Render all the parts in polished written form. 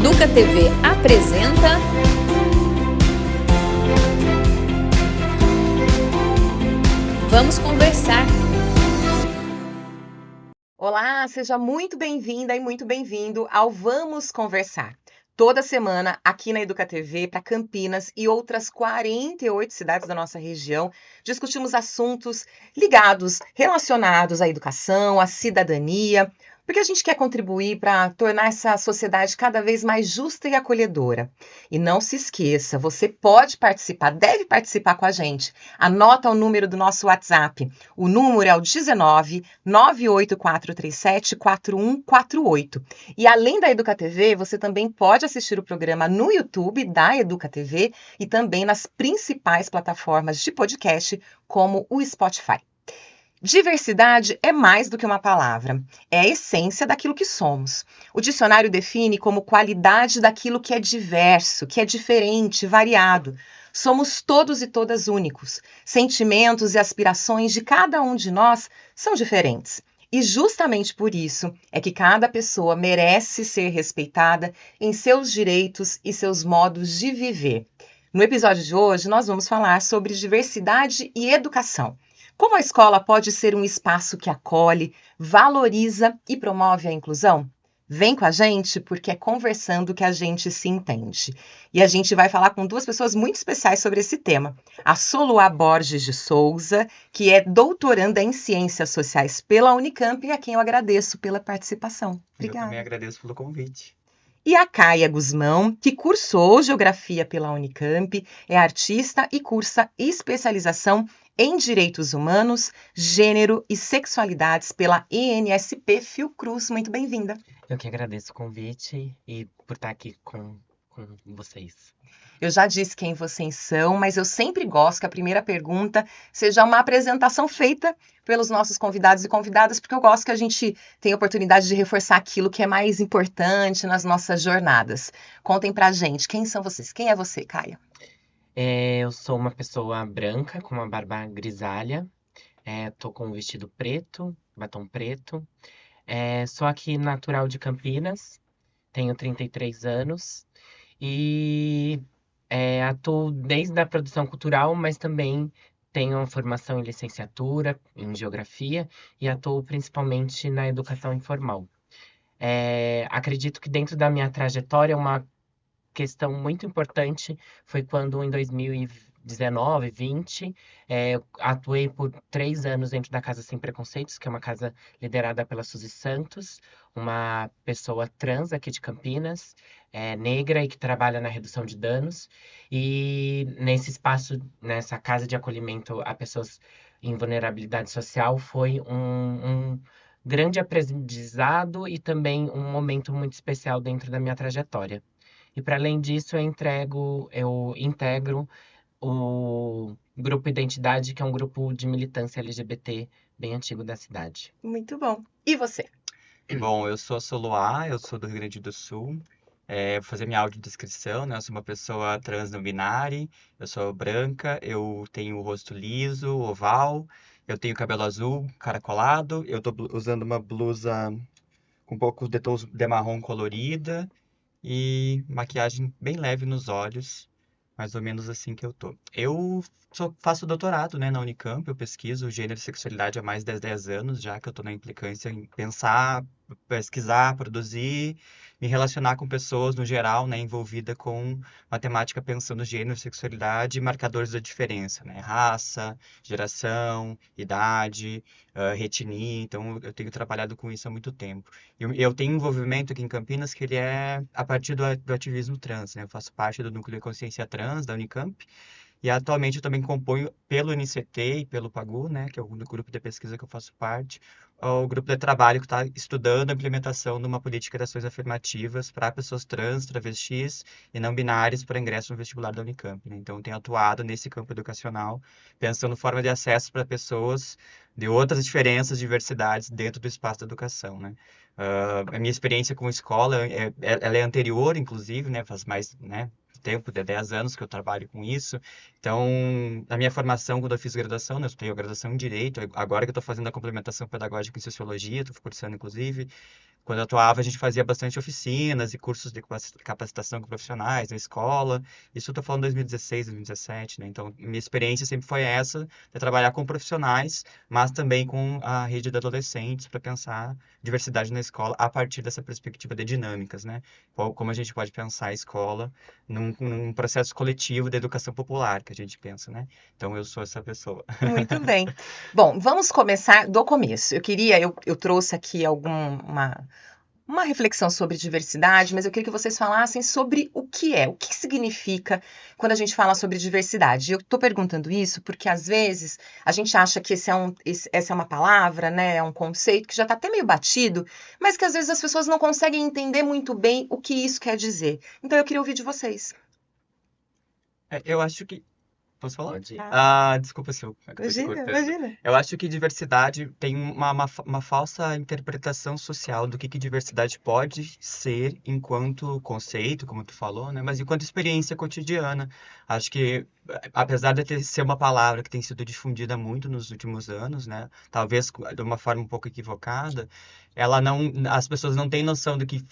Educa TV apresenta Vamos Conversar. Olá, seja muito bem-vinda e muito bem-vindo ao Vamos Conversar. Toda semana, aqui na Educa TV, para Campinas e outras 48 cidades da nossa região, discutimos assuntos ligados, relacionados à educação, à cidadania, porque a gente quer contribuir para tornar essa sociedade cada vez mais justa e acolhedora. E não se esqueça, você pode participar, deve participar com a gente. Anota o número do nosso WhatsApp. O número é o 19 98437 4148. E além da Educa TV, você também pode assistir o programa no YouTube da Educa TV e também nas principais plataformas de podcast, como o Spotify. Diversidade é mais do que uma palavra, é a essência daquilo que somos. O dicionário define como qualidade daquilo que é diverso, que é diferente, variado. Somos todos e todas únicos. Sentimentos e aspirações de cada um de nós são diferentes. E justamente por isso é que cada pessoa merece ser respeitada em seus direitos e seus modos de viver. No episódio de hoje, nós vamos falar sobre diversidade e educação. Como a escola pode ser um espaço que acolhe, valoriza e promove a inclusão? Vem com a gente, porque é conversando que a gente se entende. E a gente vai falar com duas pessoas muito especiais sobre esse tema. A Soluá Borges de Souza, que é doutoranda em Ciências Sociais pela Unicamp e a quem eu agradeço pela participação. Obrigada. Eu também agradeço pelo convite. E a Caia Guzmão, que cursou Geografia pela Unicamp, é artista e cursa especialização em Direitos Humanos, Gênero e Sexualidades pela ENSP Fiocruz. Muito bem-vinda. Eu que agradeço o convite e por estar aqui com vocês. Eu já disse quem vocês são, mas eu sempre gosto que a primeira pergunta seja uma apresentação feita pelos nossos convidados e convidadas, porque eu gosto que a gente tenha a oportunidade de reforçar aquilo que é mais importante nas nossas jornadas. Contem pra gente, quem são vocês? Quem é você, Caia? Eu sou uma pessoa branca, com uma barba grisalha. Tô com um vestido preto, batom preto. Sou aqui natural de Campinas, tenho 33 anos. E atuo desde a produção cultural, mas também tenho uma formação em licenciatura, em geografia, e atuo principalmente na educação informal. Acredito que dentro da minha trajetória, uma questão muito importante foi quando em 2019, 20, eu atuei por 3 anos dentro da Casa Sem Preconceitos, que é uma casa liderada pela Suzy Santos, uma pessoa trans aqui de Campinas, negra e que trabalha na redução de danos. E nesse espaço, nessa casa de acolhimento a pessoas em vulnerabilidade social, foi um grande aprendizado e também um momento muito especial dentro da minha trajetória. E para além disso, eu integro o Grupo Identidade, que é um grupo de militância LGBT bem antigo da cidade. Muito bom. E você? Bom, eu sou a Soluá, eu sou do Rio Grande do Sul. Vou fazer minha audiodescrição, né? Eu sou uma pessoa trans não binária, eu sou branca, eu tenho o rosto liso, oval, eu tenho cabelo azul, caracolado, eu tô usando uma blusa com um pouco de tons de marrom colorida e maquiagem bem leve nos olhos, mais ou menos assim que eu tô. Faço doutorado, né, na Unicamp, eu pesquiso gênero e sexualidade há mais de 10 anos já, que eu tô na implicância em pensar, pesquisar, produzir, me relacionar com pessoas no geral, né, envolvida com matemática pensando gênero, sexualidade e marcadores da diferença, né, raça, geração, idade, etnia, então eu tenho trabalhado com isso há muito tempo. Eu tenho um envolvimento aqui em Campinas que ele é a partir do ativismo trans, né? Eu faço parte do Núcleo de Consciência Trans da Unicamp e atualmente eu também componho pelo NCT e pelo PAGU, né? Que é o grupo de pesquisa que eu faço parte, o grupo de trabalho que está estudando a implementação de uma política de ações afirmativas para pessoas trans, travestis e não binárias para ingresso no vestibular da Unicamp, né? Então eu tenho atuado nesse campo educacional, pensando forma de acesso para pessoas de outras diferenças, diversidades dentro do espaço da educação, né? A minha experiência com escola, ela é anterior, inclusive, né? Faz mais, né, tempo, de 10 anos que eu trabalho com isso. Então, na minha formação, quando eu fiz graduação, né, eu tenho graduação em Direito, agora que eu estou fazendo a complementação pedagógica em Sociologia, estou cursando, inclusive, Quando eu atuava, a gente fazia bastante oficinas e cursos de capacitação com profissionais na escola. Isso eu tô falando 2016, 2017, né? Então, minha experiência sempre foi essa, de trabalhar com profissionais, mas também com a rede de adolescentes para pensar diversidade na escola a partir dessa perspectiva de dinâmicas, né? Como a gente pode pensar a escola num processo coletivo de educação popular, que a gente pensa, né? Então, eu sou essa pessoa. Muito bem. Bom, vamos começar do começo. Eu trouxe aqui uma reflexão sobre diversidade, mas eu queria que vocês falassem sobre o que significa quando a gente fala sobre diversidade. Eu estou perguntando isso porque, às vezes, a gente acha que essa é uma palavra, né, é um conceito que já está até meio batido, mas que, às vezes, as pessoas não conseguem entender muito bem o que isso quer dizer. Então, eu queria ouvir de vocês. Eu acho que. Posso falar? Pode ir. Desculpa se eu acabei Imagina, cortando. imagina. Eu acho que diversidade tem uma falsa interpretação social do que diversidade pode ser enquanto conceito, como tu falou, né? Mas enquanto experiência cotidiana. Acho que, apesar de ser uma palavra que tem sido difundida muito nos últimos anos, né? Talvez de uma forma um pouco equivocada, as pessoas não têm noção de que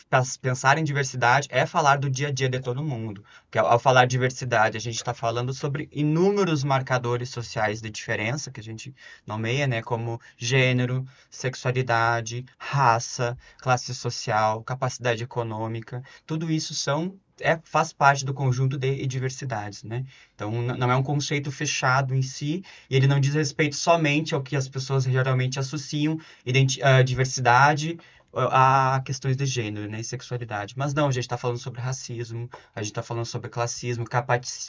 pensar em diversidade é falar do dia a dia de todo mundo. Porque ao falar diversidade, a gente está falando sobre inúmeros marcadores sociais de diferença, que a gente nomeia, né, como gênero, sexualidade, raça, classe social, capacidade econômica. Tudo isso faz parte do conjunto de diversidades, né? Então, não é um conceito fechado em si, e ele não diz respeito somente ao que as pessoas geralmente associam diversidade a questões de gênero, né, e sexualidade. Mas não, a gente está falando sobre racismo, a gente está falando sobre classismo,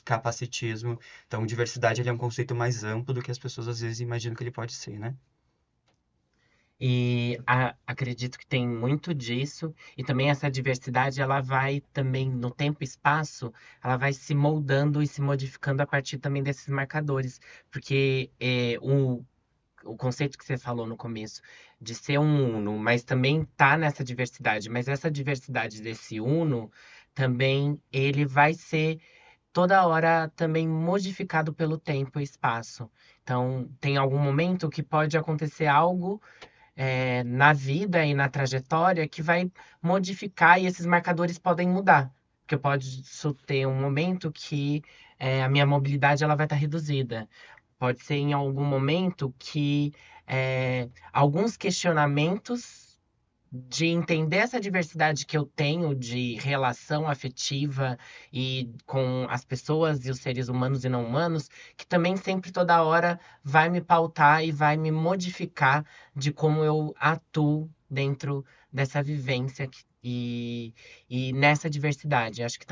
capacitismo. Então, diversidade ele é um conceito mais amplo do que as pessoas às vezes imaginam que ele pode ser, né? E acredito que tem muito disso, e também essa diversidade, ela vai também, no tempo e espaço, ela vai se moldando e se modificando a partir também desses marcadores, porque o conceito que você falou no começo, de ser um uno, mas também tá nessa diversidade, mas essa diversidade desse uno, também ele vai ser toda hora também modificado pelo tempo e espaço. Então, tem algum momento que pode acontecer algo na vida e na trajetória que vai modificar e esses marcadores podem mudar. Porque pode ter um momento que a minha mobilidade ela vai estar reduzida. Pode ser em algum momento que alguns questionamentos de entender essa diversidade que eu tenho de relação afetiva e com as pessoas e os seres humanos e não humanos, que também sempre toda hora vai me pautar e vai me modificar de como eu atuo dentro dessa vivência e nessa diversidade. Acho que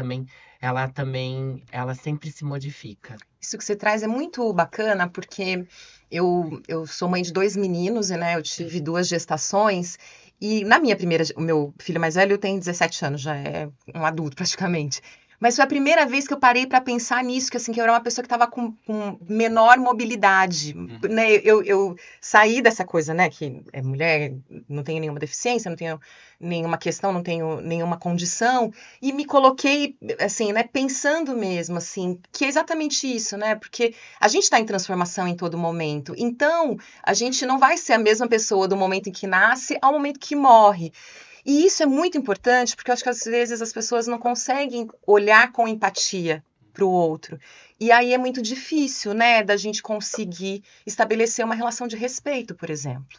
ela sempre se modifica. Isso que você traz é muito bacana, porque eu sou mãe de 2 meninos, né? Eu tive 2 gestações. E o meu filho mais velho tem 17 anos, já é um adulto praticamente. Mas foi a primeira vez que eu parei para pensar nisso, que assim, que eu era uma pessoa que estava com menor mobilidade, né? Eu saí dessa coisa, né, que é mulher, não tenho nenhuma deficiência, não tenho nenhuma questão, não tenho nenhuma condição, e me coloquei, assim, né, pensando mesmo, assim, que é exatamente isso, né? Porque a gente está em transformação em todo momento, então a gente não vai ser a mesma pessoa do momento em que nasce ao momento que morre. E isso é muito importante, porque eu acho que às vezes as pessoas não conseguem olhar com empatia para o outro. E aí é muito difícil, né, da gente conseguir estabelecer uma relação de respeito, por exemplo.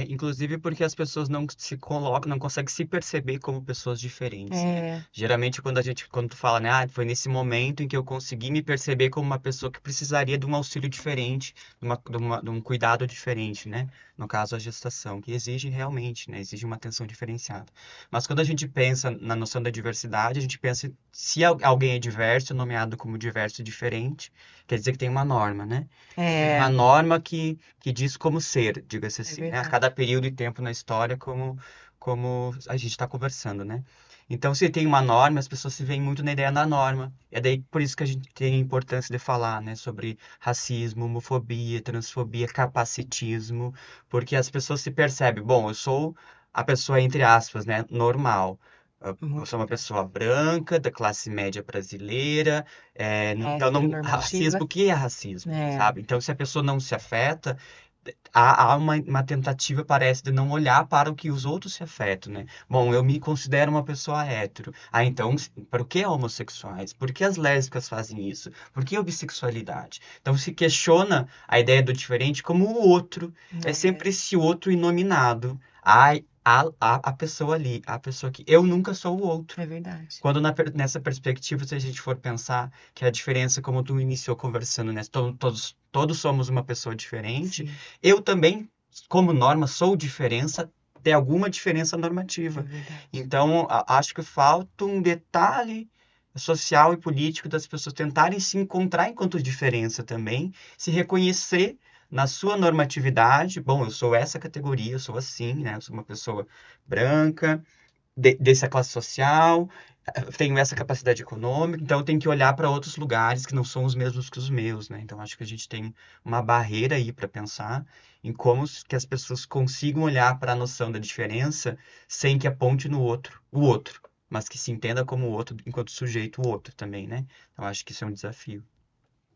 Inclusive porque as pessoas não se colocam, não conseguem se perceber como pessoas diferentes. É, Geralmente quando tu fala, né, foi nesse momento em que eu consegui me perceber como uma pessoa que precisaria de um auxílio diferente, de um cuidado diferente, né? No caso, a gestação, que exige realmente, né, exige uma atenção diferenciada. Mas quando a gente pensa na noção da diversidade, a gente pensa se alguém é diverso, nomeado como diverso e diferente, quer dizer que tem uma norma, né? Tem uma é norma que diz como ser, diga-se assim, né? A verdade. cada período e tempo na história, como a gente está conversando, né? Então, se tem uma norma, as pessoas se veem muito na ideia da norma. É daí por isso que a gente tem a importância de falar, né, sobre racismo, homofobia, transfobia, capacitismo, porque as pessoas se percebem, bom, eu sou a pessoa, entre aspas, né, normal. Eu Muito sou uma legal. pessoa branca, da classe média brasileira, então não, Heteronormativa. racismo, o que é racismo, É, sabe? Então, se a pessoa não se afeta, há uma tentativa, parece, de não olhar para o que os outros se afetam, né? Bom, eu me considero uma pessoa hétero. Ah, então, por que homossexuais? Por que as lésbicas fazem isso? Por que a bissexualidade? Então, se questiona a ideia do diferente como o outro. É sempre esse outro inominado. Ai, a pessoa ali, a pessoa que eu nunca sou o outro. É verdade. Quando nessa perspectiva, se a gente for pensar que a diferença, como tu iniciou conversando, né? Todos somos uma pessoa diferente. Sim, Eu também, como norma, sou diferença de alguma diferença é normativa. verdade. Então, acho que falta um detalhe social e político das pessoas tentarem se encontrar enquanto diferença também, se reconhecer na sua normatividade. Bom, eu sou essa categoria, eu sou assim, né? Eu sou uma pessoa branca, dessa classe social, tenho essa capacidade econômica, então eu tenho que olhar para outros lugares que não são os mesmos que os meus, né? Então acho que a gente tem uma barreira aí para pensar em como que as pessoas consigam olhar para a noção da diferença sem que aponte no outro, o outro, mas que se entenda como o outro enquanto sujeito o outro também, né? Então acho que isso é um desafio.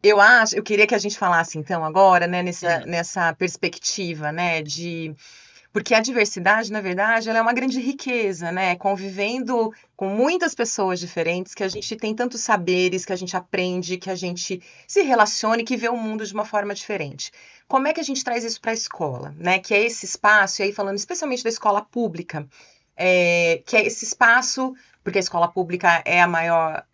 Eu queria que a gente falasse então agora, né, nessa perspectiva, né, porque a diversidade, na verdade, ela é uma grande riqueza, né? Convivendo com muitas pessoas diferentes, que a gente tem tantos saberes, que a gente aprende, que a gente se relacione, que vê o mundo de uma forma diferente. Como é que a gente traz isso para a escola, né? Que é esse espaço, e aí falando especialmente da escola pública, que é esse espaço, porque a escola pública é a maior,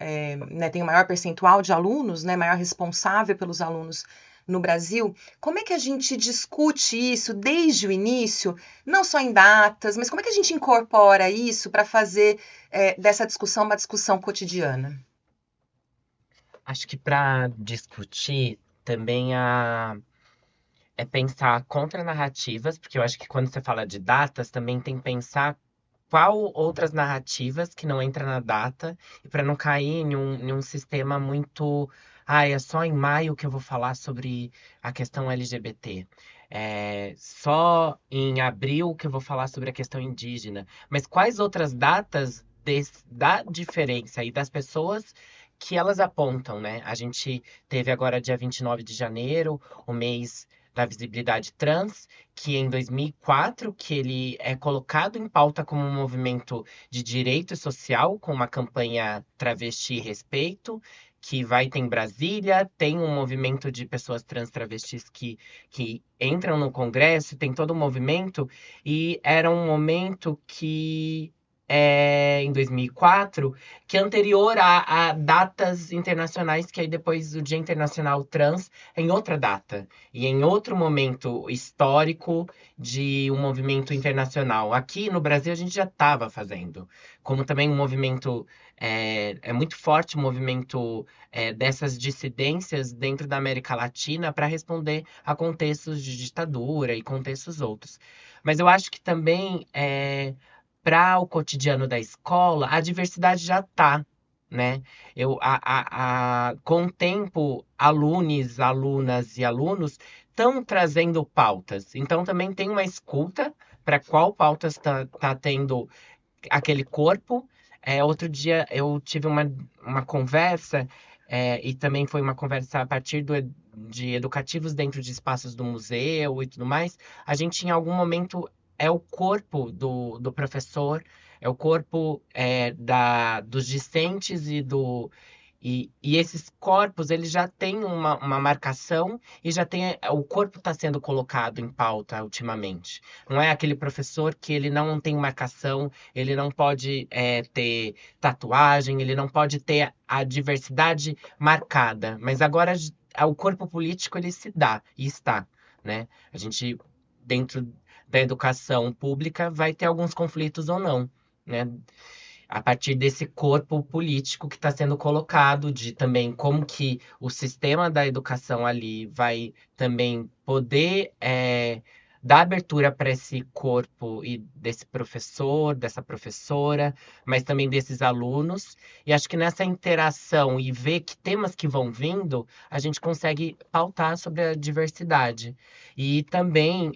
né, tem o maior percentual de alunos, né, maior responsável pelos alunos no Brasil. Como é que a gente discute isso desde o início, não só em datas, mas como é que a gente incorpora isso para fazer dessa discussão uma discussão cotidiana? Acho que para discutir também é pensar contranarrativas, porque eu acho que quando você fala de datas, também tem que pensar qual outras narrativas que não entra na data, e para não cair em um sistema muito. Ah, é só em maio que eu vou falar sobre a questão LGBT. É só em abril que eu vou falar sobre a questão indígena. Mas quais outras datas da diferença e das pessoas que elas apontam, né? A gente teve agora dia 29 de janeiro, o mês da visibilidade trans, que em 2004 que ele é colocado em pauta como um movimento de direito social, com uma campanha Travesti Respeito, que vai ter em Brasília, tem um movimento de pessoas trans travestis que entram no Congresso, tem todo um movimento, e era um momento que em 2004, que é anterior a datas internacionais, que aí depois o Dia Internacional Trans é em outra data e em outro momento histórico de um movimento internacional. Aqui no Brasil a gente já estava fazendo, como também um movimento é muito forte, um movimento dessas dissidências dentro da América Latina para responder a contextos de ditadura e contextos outros. Mas eu acho que também para o cotidiano da escola, a diversidade já está, né? Com o tempo, alunos, alunas e alunos estão trazendo pautas. Então, também tem uma escuta para qual pautas tá tendo aquele corpo. Outro dia eu tive uma conversa, e também foi uma conversa a partir de educativos dentro de espaços do museu e tudo mais. A gente, em algum momento, é o corpo do professor, é o corpo dos discentes e esses corpos, eles já têm uma marcação e já tem, o corpo está sendo colocado em pauta ultimamente. Não é aquele professor que ele não tem marcação, ele não pode ter tatuagem, ele não pode ter a diversidade marcada. Mas agora o corpo político ele se dá e está, né? A gente, dentro da educação pública, vai ter alguns conflitos ou não, né? A partir desse corpo político que está sendo colocado, de também como que o sistema da educação ali vai também poder dar abertura para esse corpo e desse professor, dessa professora, mas também desses alunos. E acho que nessa interação e ver que temas que vão vindo, a gente consegue pautar sobre a diversidade. E também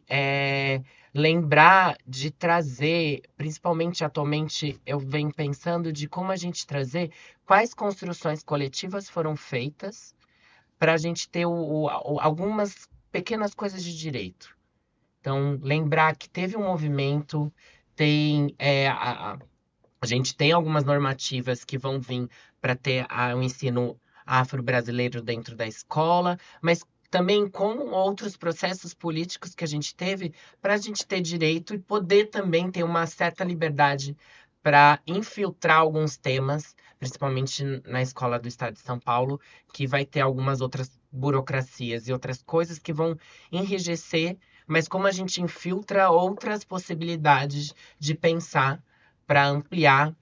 lembrar de trazer, principalmente atualmente, eu venho pensando de como a gente trazer quais construções coletivas foram feitas para a gente ter algumas pequenas coisas de direito, Então, lembrar que teve um movimento, tem a gente tem algumas normativas que vão vir para ter o ensino afro-brasileiro dentro da escola, mas também com outros processos políticos que a gente teve para a gente ter direito e poder também ter uma certa liberdade para infiltrar alguns temas, principalmente na escola do Estado de São Paulo, que vai ter algumas outras burocracias e outras coisas que vão enrijecer, mas como a gente infiltra outras possibilidades de pensar para ampliar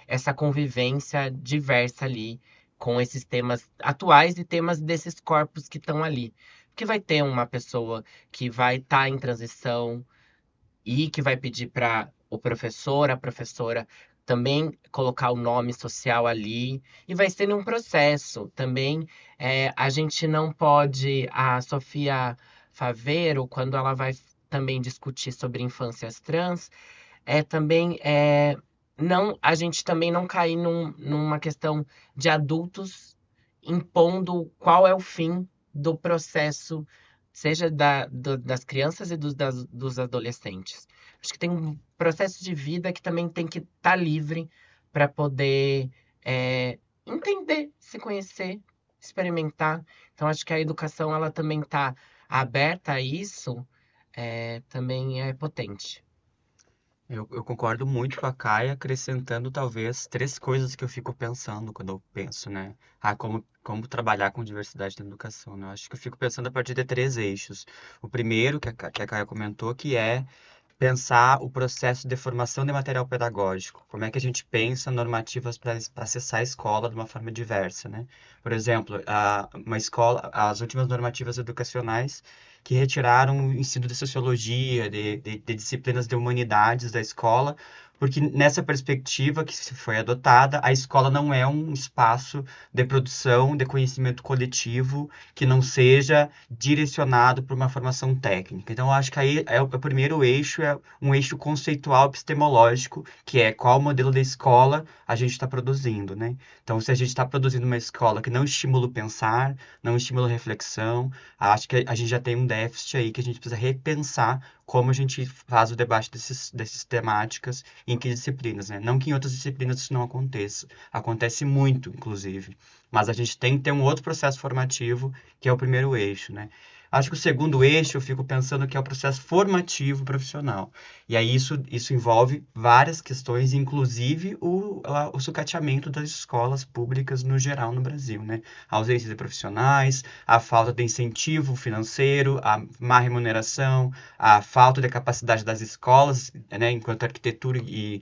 essa convivência diversa ali com esses temas atuais e temas desses corpos que estão ali. Porque vai ter uma pessoa que vai estar em transição e que vai pedir para o professor, a professora também colocar o nome social ali, e vai ser um processo. Também a gente não pode, a Sofia Faveiro, quando ela vai também discutir sobre infâncias trans, também não a gente também não cair numa questão de adultos impondo qual é o fim do processo, seja das crianças e dos adolescentes. Acho que tem um processo de vida que também tem que estar livre para poder entender, se conhecer, experimentar. Então, acho que a educação ela também está aberta a isso, também é potente. Eu concordo muito com a Caia, acrescentando talvez três coisas que eu fico pensando quando eu penso, né? Como trabalhar com diversidade na educação, né? Eu acho que eu fico pensando a partir de três eixos. O primeiro, que a Caia comentou, que é pensar o processo de formação de material pedagógico. Como é que a gente pensa normativas para acessar a escola de uma forma diversa, né? Por exemplo, uma escola, as últimas normativas educacionais que retiraram o ensino de sociologia, de disciplinas de humanidades da escola, porque nessa perspectiva que se foi adotada, a escola não é um espaço de produção de conhecimento coletivo que não seja direcionado para uma formação técnica. Então, eu acho que aí o primeiro eixo é um eixo conceitual epistemológico, que é qual modelo de escola a gente está produzindo, né? Então, se a gente está produzindo uma escola que não estimula o pensar, não estimula a reflexão, acho que a gente já tem um déficit aí que a gente precisa repensar como a gente faz o debate dessas temáticas em que disciplinas, né? Não que em outras disciplinas isso não aconteça. Acontece muito, inclusive. Mas a gente tem que ter um outro processo formativo, que é o primeiro eixo, né? Acho que o segundo eixo, eu fico pensando que é o processo formativo profissional. E aí isso envolve várias questões, inclusive o sucateamento das escolas públicas no geral no Brasil, né? A ausência de profissionais, a falta de incentivo financeiro, a má remuneração, a falta de capacidade das escolas, né, enquanto arquitetura e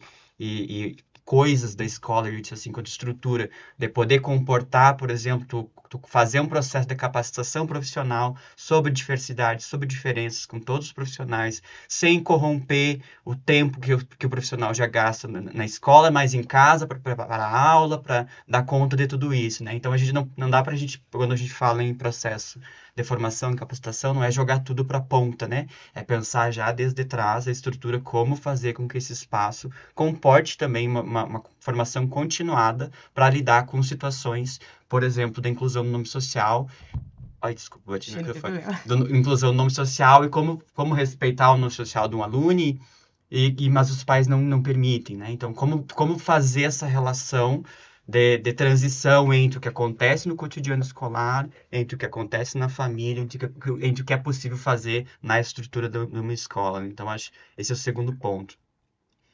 coisas da escola, eu disse assim, quanto estrutura, de poder comportar, por exemplo, tu fazer um processo de capacitação profissional sobre diversidade, sobre diferenças com todos os profissionais, sem corromper o tempo que o profissional já gasta na escola, mas em casa, para preparar a aula, para dar conta de tudo isso, né? Então, a gente não dá para a gente, quando a gente fala em processo de formação e capacitação, não é jogar tudo para a ponta, né? É pensar já desde trás a estrutura, como fazer com que esse espaço comporte também uma formação continuada para lidar com situações, por exemplo, da inclusão no nome social. Ai, desculpa, bati no microfone. Inclusão no nome social e como respeitar o nome social de um aluno, mas os pais não permitem, né? Então, como fazer essa relação de transição entre o que acontece no cotidiano escolar, entre o que acontece na família, entre o que é possível fazer na estrutura de uma escola. Então, acho esse é o segundo ponto.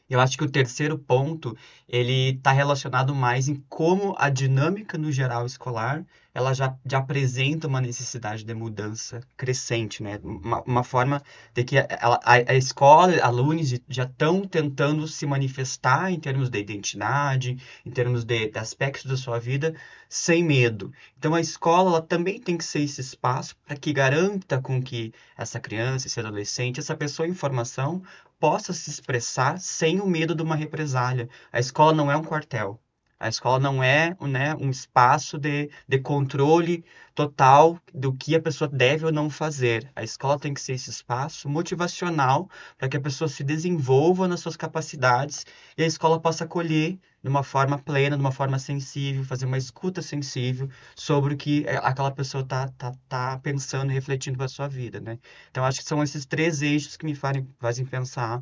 Eu acho que o terceiro ponto, ele está relacionado mais em como a dinâmica no geral escolar, ela já apresenta uma necessidade de mudança crescente, né? Uma forma de que a escola, alunos já estão tentando se manifestar em termos de identidade, em termos de aspectos da sua vida, sem medo. Então a escola ela também tem que ser esse espaço para que garanta com que essa criança, esse adolescente, essa pessoa em formação possa se expressar sem o medo de uma represália. A escola não é um quartel. A escola não é, né, um espaço de controle total do que a pessoa deve ou não fazer. A escola tem que ser esse espaço motivacional para que a pessoa se desenvolva nas suas capacidades e a escola possa acolher de uma forma plena, de uma forma sensível, fazer uma escuta sensível sobre o que aquela pessoa tá pensando e refletindo para a sua vida, né? Então, acho que são esses três eixos que me fazem pensar,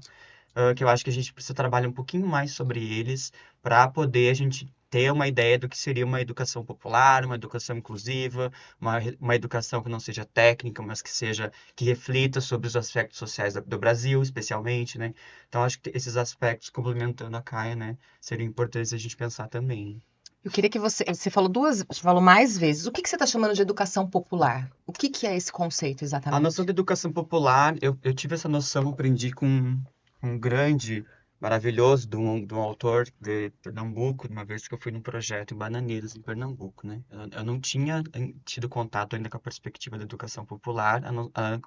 que eu acho que a gente precisa trabalhar um pouquinho mais sobre eles para poder a gente ter uma ideia do que seria uma educação popular, uma educação inclusiva, uma educação que não seja técnica, mas que reflita sobre os aspectos sociais do Brasil, especialmente, né? Então, acho que esses aspectos, complementando a Caia, né, seriam importantes a gente pensar também. Eu queria que você falou mais vezes. O que você está chamando de educação popular? O que é esse conceito A exatamente? noção de educação popular, eu tive essa noção, aprendi com um grande, maravilhoso, de um autor de Pernambuco, uma vez que eu fui num projeto em Bananeiras, em Pernambuco, né? Eu não tinha tido contato ainda com a perspectiva da educação popular,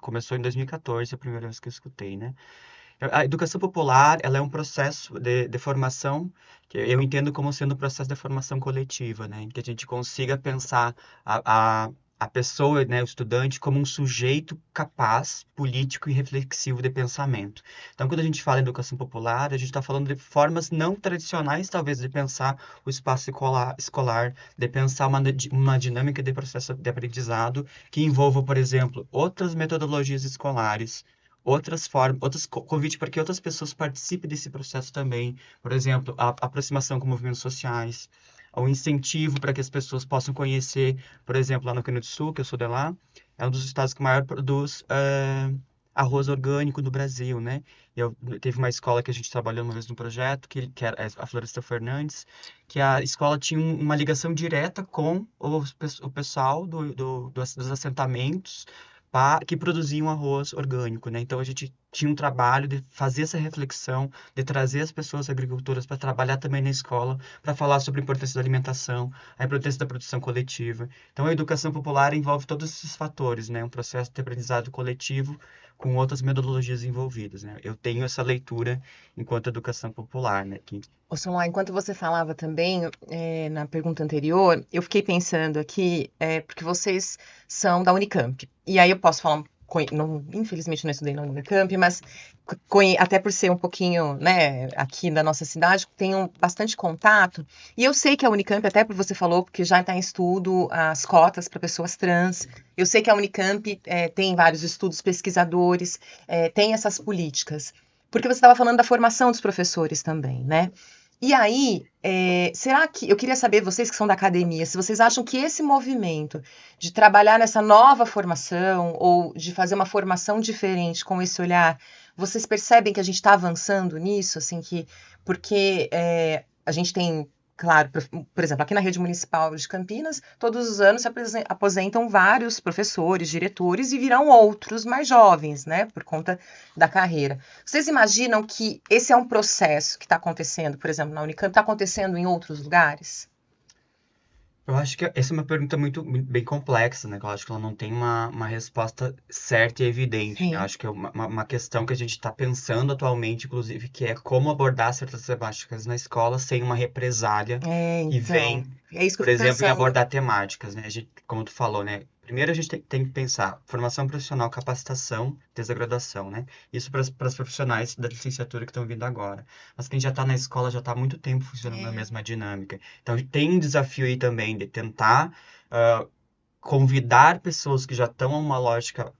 começou em 2014, a primeira vez que eu escutei, né? A educação popular, ela é um processo de formação que eu entendo como sendo um processo de formação coletiva, né? Em que a gente consiga pensar a pessoa, né, o estudante, como um sujeito capaz, político e reflexivo de pensamento. Então, quando a gente fala em educação popular, a gente está falando de formas não tradicionais, talvez, de pensar o espaço escolar, de pensar uma dinâmica de processo de aprendizado que envolva, por exemplo, outras metodologias escolares, outras formas, convite para que outras pessoas participem desse processo também. Por exemplo, a aproximação com movimentos sociais, o incentivo para que as pessoas possam conhecer, por exemplo, lá no Rio Grande do Sul, que eu sou de lá, é um dos estados que maior produz arroz orgânico do Brasil, né? Teve uma escola que a gente trabalhou uma vez no projeto, que era a Floresta Fernandes, que a escola tinha uma ligação direta com o pessoal dos assentamentos, que produziam arroz orgânico, né? Então a gente tinha um trabalho de fazer essa reflexão, de trazer as pessoas agricultoras para trabalhar também na escola, para falar sobre a importância da alimentação, a importância da produção coletiva. Então a educação popular envolve todos esses fatores, né? Um processo de aprendizado coletivo com outras metodologias envolvidas, né? Eu tenho essa leitura enquanto educação popular, né? Ô, Solá, enquanto você falava também, na pergunta anterior, eu fiquei pensando aqui, porque vocês são da Unicamp. E aí eu posso falar, infelizmente não estudei na Unicamp, mas até por ser um pouquinho, né, aqui da nossa cidade, tenho bastante contato. E eu sei que a Unicamp, até por você falou, porque já está em estudo as cotas para pessoas trans. Eu sei que a Unicamp tem vários estudos pesquisadores, tem essas políticas. Porque você estava falando da formação dos professores também, né? E aí, será que, eu queria saber, vocês que são da academia, se vocês acham que esse movimento de trabalhar nessa nova formação ou de fazer uma formação diferente com esse olhar, vocês percebem que a gente está avançando nisso, assim, porque a gente tem, claro, por exemplo, aqui na rede municipal de Campinas, todos os anos se aposentam vários professores, diretores e virão outros mais jovens, né, por conta da carreira. Vocês imaginam que esse é um processo que está acontecendo, por exemplo, na Unicamp, está acontecendo em outros lugares? Eu acho que essa é uma pergunta bem complexa, né? Eu acho que ela não tem uma resposta certa e evidente. Sim. Eu acho que é uma questão que a gente está pensando atualmente, inclusive, que é como abordar certas temáticas na escola sem uma represália que vem, é isso que por eu fico exemplo, em pensando. abordar temáticas, né? Como tu falou, né? Primeiro a gente tem que pensar formação profissional, capacitação, desde a graduação, né? Isso para os profissionais da licenciatura que estão vindo agora. Mas quem já está na escola já está há muito tempo funcionando na mesma dinâmica. Então tem um desafio aí também de tentar convidar pessoas que já estão a uma lógica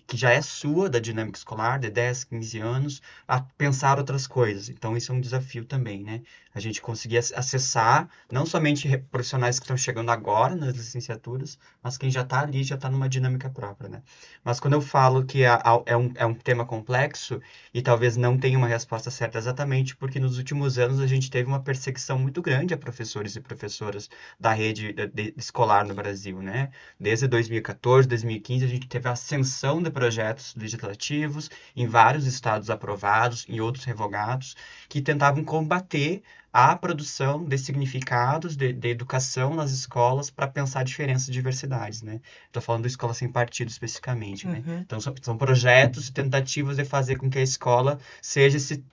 que já é sua, da dinâmica escolar, de 10, 15 anos, a pensar outras coisas. Então, isso é um desafio também, né? A gente conseguir acessar não somente profissionais que estão chegando agora nas licenciaturas, mas quem já está ali, já está numa dinâmica própria, né? Mas quando eu falo que é um tema complexo e talvez não tenha uma resposta certa exatamente, porque nos últimos anos a gente teve uma perseguição muito grande a professores e professoras da rede escolar no Brasil, né? Desde 2014, 2015, a gente teve a ascensão de projetos legislativos em vários estados aprovados, em outros revogados, que tentavam combater a produção de significados de educação nas escolas para pensar diferenças e diversidades, né? Estou falando de escola sem partido especificamente, né? Então, são projetos e tentativas de fazer com que a escola seja esse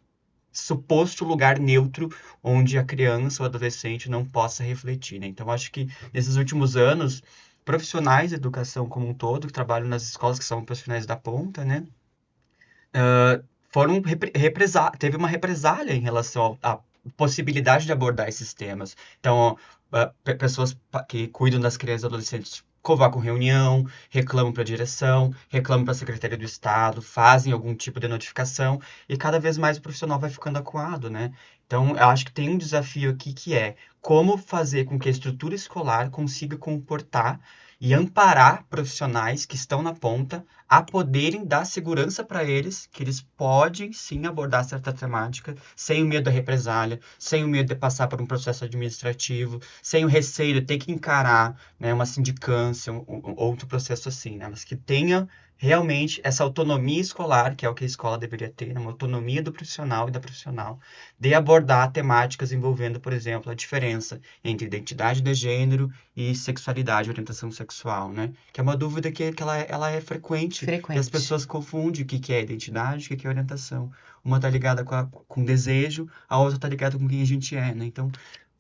suposto lugar neutro onde a criança ou adolescente não possa refletir, né? Então, acho que nesses últimos anos, profissionais da educação como um todo, que trabalham nas escolas, que são profissionais da ponta, né? Teve uma represália em relação à possibilidade de abordar esses temas. Então, pessoas que cuidam das crianças e adolescentes convocam reunião, reclamam para a direção, reclamam para a Secretaria do Estado, fazem algum tipo de notificação e cada vez mais o profissional vai ficando acuado, né? Então, eu acho que tem um desafio aqui que é como fazer com que a estrutura escolar consiga comportar e amparar profissionais que estão na ponta a poderem dar segurança para eles, que eles podem sim abordar certa temática sem o medo da represália, sem o medo de passar por um processo administrativo, sem o receio de ter que encarar, né, uma sindicância, outro processo assim, né, mas que tenha realmente essa autonomia escolar, que é o que a escola deveria ter, né, uma autonomia do profissional e da profissional, de abordar temáticas envolvendo, por exemplo, a diferença entre identidade de gênero e sexualidade, orientação sexual, né? Que é uma dúvida que ela é frequente. E as pessoas confundem o que é identidade e o que é orientação. Uma está ligada com desejo, a outra está ligada com quem a gente é, né? Então,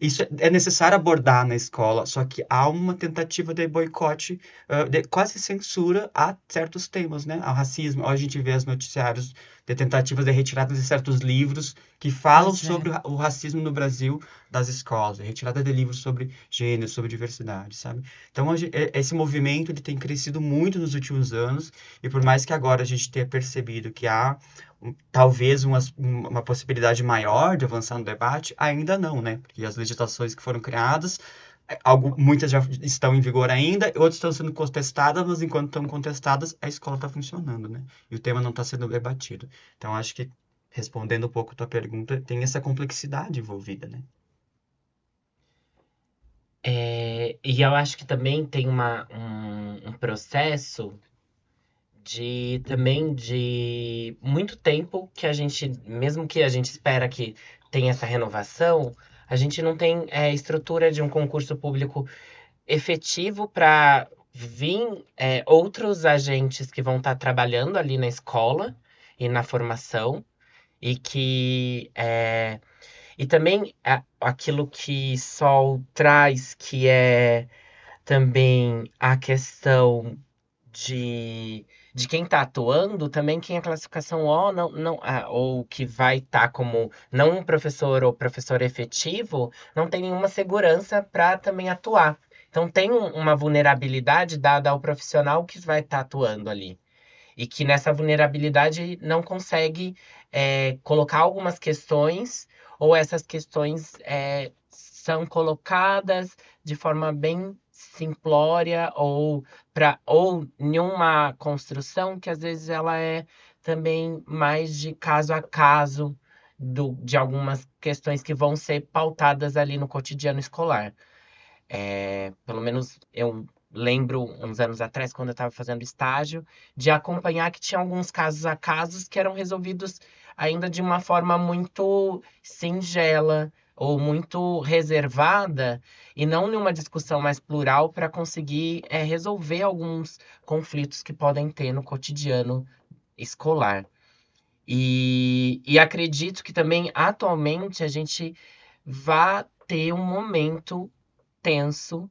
isso é necessário abordar na escola, só que há uma tentativa de boicote, de quase censura a certos temas, né? Ao racismo. Hoje a gente vê os noticiários de tentativas de retirada de certos livros que falam sobre o racismo no Brasil das escolas, retirada de livros sobre gênero, sobre diversidade, sabe? Então, esse movimento ele tem crescido muito nos últimos anos, e por mais que agora a gente tenha percebido que há talvez uma possibilidade maior de avançar no debate, ainda não, né? Porque as legislações que foram criadas, muitas já estão em vigor ainda, outras estão sendo contestadas, mas enquanto estão contestadas, a escola está funcionando, né? E o tema não está sendo debatido. Então, acho que, respondendo um pouco a tua pergunta, tem essa complexidade envolvida, né? E eu acho que também tem um processo de muito tempo que a gente, mesmo que a gente espera que tenha essa renovação, a gente não tem estrutura de um concurso público efetivo para vir outros agentes que vão estar trabalhando ali na escola e na formação e que e também aquilo que Sol traz, que é também a questão de, de quem está atuando, também quem é classificação O, ou que vai estar como não um professor ou professor efetivo, não tem nenhuma segurança para também atuar. Então tem uma vulnerabilidade dada ao profissional que vai estar atuando ali. E que nessa vulnerabilidade não consegue colocar algumas questões, ou essas questões são colocadas de forma bem simplória ou em uma construção que às vezes ela é também mais de caso a caso de algumas questões que vão ser pautadas ali no cotidiano escolar. Pelo menos eu lembro uns anos atrás, quando eu estava fazendo estágio, de acompanhar que tinha alguns casos a casos que eram resolvidos ainda de uma forma muito singela ou muito reservada e não numa discussão mais plural para conseguir resolver alguns conflitos que podem ter no cotidiano escolar. E acredito que também atualmente a gente vai ter um momento tenso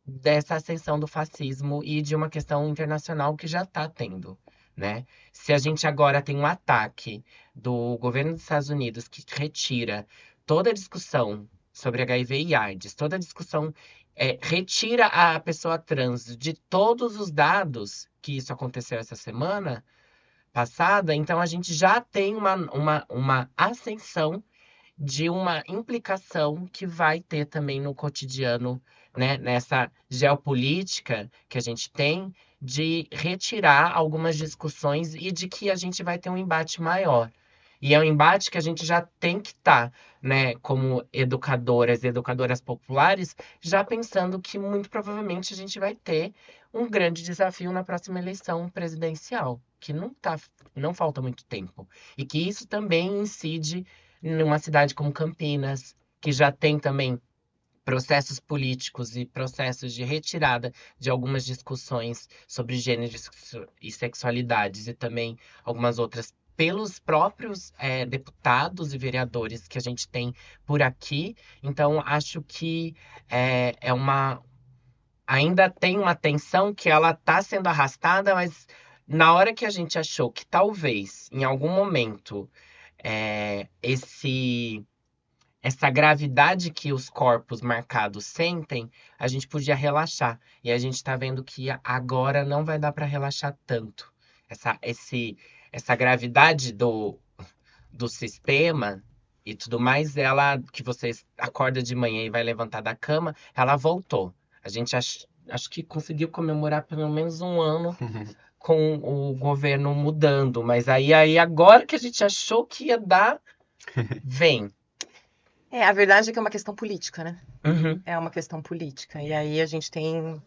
dessa ascensão do fascismo e de uma questão internacional que já está tendo, né? Se a gente agora tem um ataque do governo dos Estados Unidos que retira toda a discussão sobre HIV e AIDS, toda a discussão, retira a pessoa trans de todos os dados que isso aconteceu essa semana passada, então a gente já tem uma ascensão de uma implicação que vai ter também no cotidiano, né, nessa geopolítica que a gente tem, de retirar algumas discussões e de que a gente vai ter um embate maior. E é um embate que a gente já tem que estar, né, como educadoras e educadoras populares, já pensando que muito provavelmente a gente vai ter um grande desafio na próxima eleição presidencial, que não falta muito tempo. E que isso também incide numa cidade como Campinas, que já tem também processos políticos e processos de retirada de algumas discussões sobre gênero e sexualidades e também algumas outras pelos próprios deputados e vereadores que a gente tem por aqui. Então, acho que ainda tem uma tensão que ela está sendo arrastada, mas na hora que a gente achou que talvez, em algum momento, é, esse essa gravidade que os corpos marcados sentem, a gente podia relaxar. E a gente está vendo que agora não vai dar para relaxar tanto. Essa gravidade do sistema e tudo mais, ela que você acorda de manhã e vai levantar da cama, ela voltou. A gente acho que conseguiu comemorar pelo menos um ano com o governo mudando, mas aí agora que a gente achou que ia dar, vem. A verdade é que é uma questão política, né? Uhum. É uma questão política. E aí a gente tem